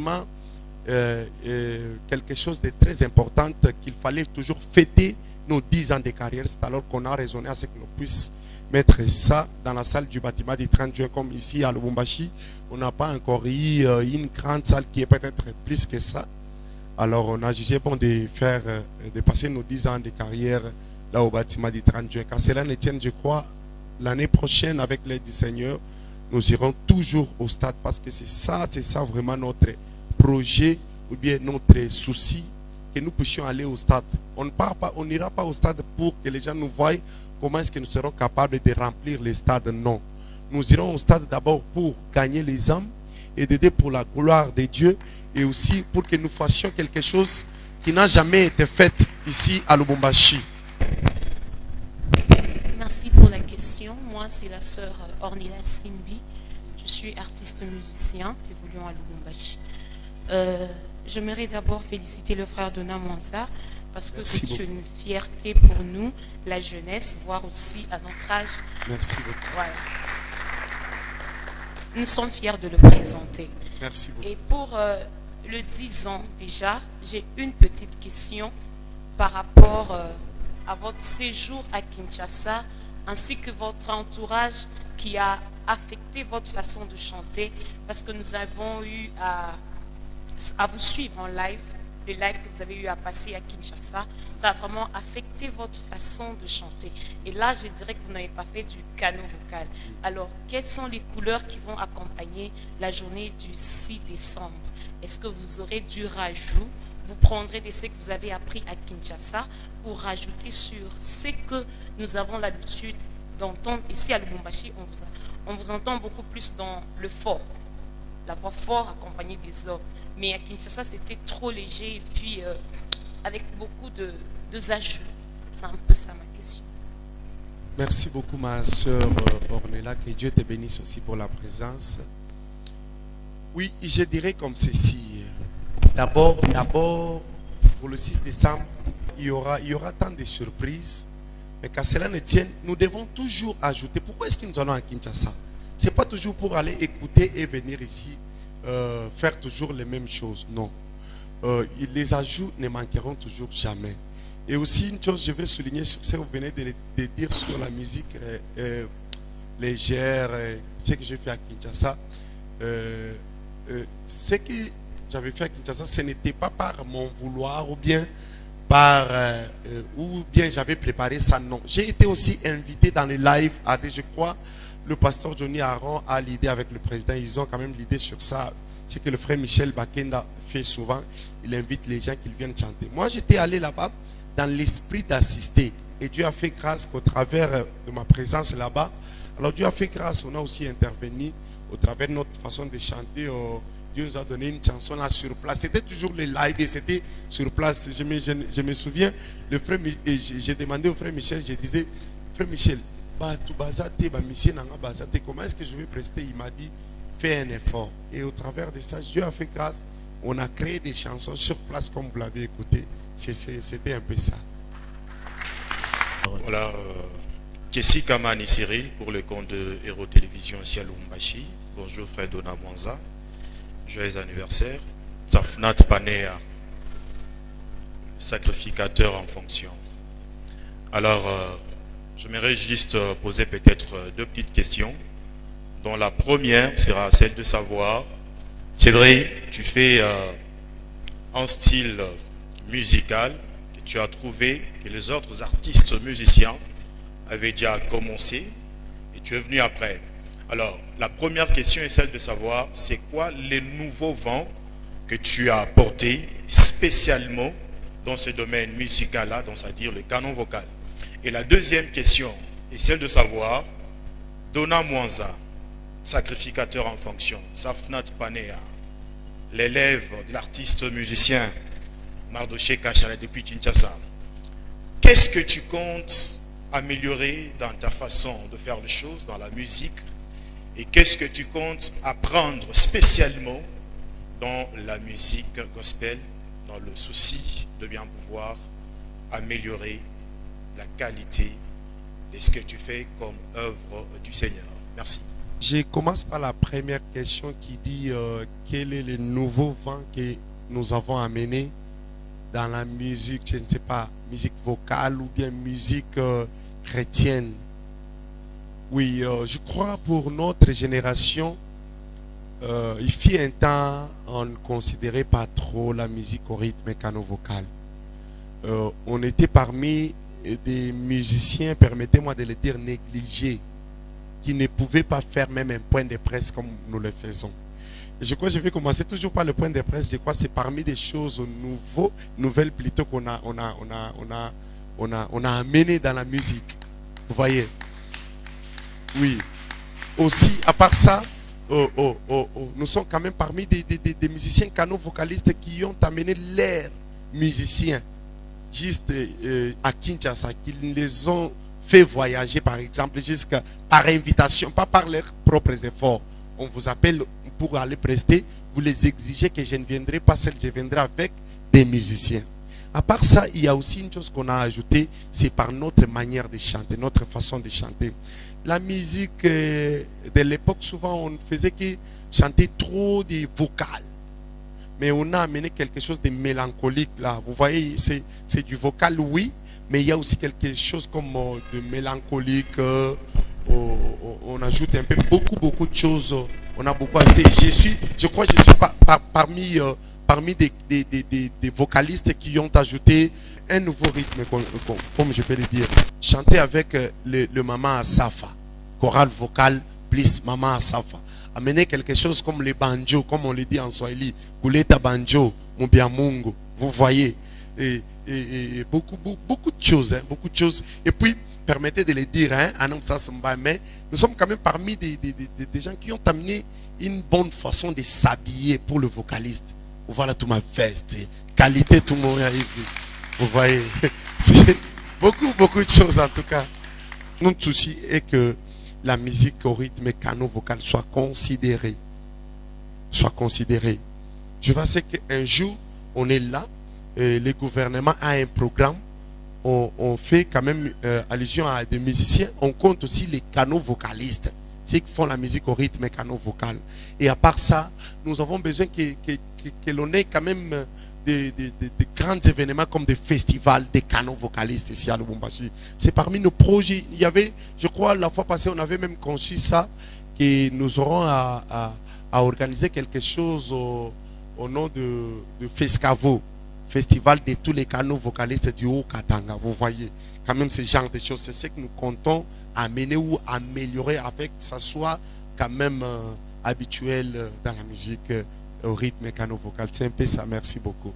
vraiment quelque chose de très important qu'il fallait toujours fêter nos 10 ans de carrière. C'est alors qu'on a raisonné à ce que l'on puisse mettre ça dans la salle du bâtiment du 30 juin comme ici à Lubumbashi. On n'a pas encore eu une grande salle qui est peut-être plus que ça. Alors on a jugé bon de faire, de passer nos 10 ans de carrière là au bâtiment du 30 juin. Car cela ne tienne, je crois, l'année prochaine avec l'aide du Seigneur, nous irons toujours au stade parce que c'est ça vraiment notre projet ou bien notre souci, que nous puissions aller au stade. On n'ira pas au stade pour que les gens nous voient comment est-ce que nous serons capables de remplir les stades. Non. Nous irons au stade d'abord pour gagner les âmes et d'aider pour la gloire de Dieu et aussi pour que nous fassions quelque chose qui n'a jamais été fait ici à Lubumbashi. Merci pour la question. Moi, c'est la sœur Ornella Simbi. Je suis artiste musicien évoluant à Lubumbashi. J'aimerais d'abord féliciter le frère Donat Mwanza parce que c'est une fierté pour nous, la jeunesse, voire aussi à notre âge. Merci beaucoup. Voilà. Nous sommes fiers de le présenter. Merci beaucoup. Et pour le 10 ans déjà, j'ai une petite question par rapport à votre séjour à Kinshasa ainsi que votre entourage qui a affecté votre façon de chanter parce que nous avons eu à vous suivre en live, le live que vous avez eu à passer à Kinshasa, ça a vraiment affecté votre façon de chanter. Et là, je dirais que vous n'avez pas fait du canon vocal. Alors, quelles sont les couleurs qui vont accompagner la journée du 6 décembre? Est-ce que vous aurez du rajout? Vous prendrez de ce que vous avez appris à Kinshasa pour rajouter sur ce que nous avons l'habitude d'entendre ici à Lubumbashi. On vous entend beaucoup plus dans le fort, la voix forte accompagnée des hommes. Mais à Kinshasa, c'était trop léger et puis avec beaucoup de ajouts. C'est un peu ça ma question. Merci beaucoup ma soeur Ornella, que Dieu te bénisse aussi pour la présence. Oui, je dirais comme ceci. D'abord, pour le 6 décembre, il y aura tant de surprises. Mais qu'à cela ne tienne, nous devons toujours ajouter. Pourquoi est-ce que nous allons à Kinshasa? Ce n'est pas toujours pour aller écouter et venir ici faire toujours les mêmes choses. Non. Les ajouts ne manqueront toujours jamais. Et aussi une chose, je vais souligner sur ce que vous venez de dire sur la musique légère, ce que j'ai fait à Kinshasa. Ce que j'avais fait à Kinshasa, ce n'était pas par mon vouloir ou bien j'avais préparé ça, non. J'ai été aussi invité dans les lives je crois, le pasteur Johnny Aaron a l'idée avec le président, ils ont quand même l'idée sur ça. C'est que le frère Michel Bakenda fait souvent, il invite les gens qui viennent chanter. Moi, j'étais allé là-bas dans l'esprit d'assister. Et Dieu a fait grâce qu'au travers de ma présence là-bas, alors Dieu a fait grâce, on a aussi intervenu au travers de notre façon de chanter. Dieu nous a donné une chanson là sur place. C'était toujours les lives et c'était sur place. Je me souviens, j'ai demandé au frère Michel, je disais, frère Michel, comment est-ce que je vais prester? Il m'a dit, fais un effort. Et au travers de ça, Dieu a fait grâce. On a créé des chansons sur place comme vous l'avez écouté. C'était un peu ça. Voilà, Kessi Kamani Cyril pour le compte de Héros Télévision ici à Lubumbashi. Bonjour frère Donat Mwanza. Joyeux anniversaire. Safnat Panea, sacrificateur en fonction. Alors, j'aimerais juste poser peut-être deux petites questions, dont la première sera celle de savoir, Cédric, tu fais un style musical que tu as trouvé que les autres artistes musiciens avaient déjà commencé et tu es venu après. Alors, la première question est celle de savoir, c'est quoi les nouveaux vents que tu as apportés spécialement dans ce domaine musical-là, donc c'est-à-dire le canon vocal. Et la deuxième question est celle de savoir, Donat Mwanza, sacrificateur en fonction, Safnat Panea, l'élève de l'artiste musicien Mardoché Kachala depuis Kinshasa, qu'est-ce que tu comptes améliorer dans ta façon de faire les choses, dans la musique, et qu'est-ce que tu comptes apprendre spécialement dans la musique gospel, dans le souci de bien pouvoir améliorer la qualité de ce que tu fais comme œuvre du Seigneur? Merci. Je commence par la première question qui dit quel est le nouveau vent que nous avons amené dans la musique, je ne sais pas, musique vocale ou bien musique chrétienne. Oui, je crois pour notre génération, il fut un temps, on ne considérait pas trop la musique au rythme mécano-vocal. On était parmi des musiciens, permettez-moi de le dire, négligés, qui ne pouvaient pas faire même un point de presse comme nous le faisons. Et je crois que je vais commencer toujours par le point de presse. Je crois que c'est parmi des choses nouvelles plutôt qu'on a amené dans la musique. Vous voyez? Oui. Aussi, à part ça, nous sommes quand même parmi des musiciens cano-vocalistes qui ont amené leurs musiciens juste à Kinshasa, qui les ont fait voyager par exemple jusqu'à par invitation, pas par leurs propres efforts. On vous appelle pour aller prester, vous les exigez que je ne viendrai pas seul, je viendrai avec des musiciens. À part ça, il y a aussi une chose qu'on a ajoutée, c'est par notre manière de chanter, notre façon de chanter. La musique de l'époque, souvent on faisait que chanter trop des vocales. Mais on a amené quelque chose de mélancolique là. Vous voyez, c'est du vocal, oui, mais il y a aussi quelque chose comme de mélancolique. On ajoute un peu beaucoup de choses. On a beaucoup ajouté. Je crois que je suis parmi des vocalistes qui ont ajouté un nouveau rythme, comme je peux le dire. Chanter avec le Maman Asafa, chorale vocale plus Maman Asafa. Amener quelque chose comme les banjo, comme on le dit en Swahili, Kuleta banjo, Mubiamungu, vous voyez, et beaucoup de choses, hein, beaucoup de choses. Et puis, permettez de le dire, hein, mais nous sommes quand même parmi des gens qui ont amené une bonne façon de s'habiller pour le vocaliste. Voilà tout ma veste, qualité tout le monde a vu. Vous voyez, c'est beaucoup de choses en tout cas. Notre souci est que la musique au rythme mécano-vocal soit considérée. Je vois qu'un jour, on est là, le gouvernement a un programme, on fait quand même allusion à des musiciens, on compte aussi les canaux-vocalistes, ceux qui font la musique au rythme mécano-vocal. Et à part ça, nous avons besoin que l'on ait quand même de grands événements comme des festivals des canaux vocalistes ici à Lubumbashi. C'est parmi nos projets. Il y avait, je crois, la fois passée, on avait même conçu ça, que nous aurons à organiser quelque chose au nom de FESCAVO, Festival de tous les canaux vocalistes du Haut-Katanga. Vous voyez, quand même ce genre de choses, c'est ce que nous comptons amener ou améliorer avec que ça soit quand même habituel dans la musique au rythme mécano-vocal. C'est un peu ça. Merci beaucoup.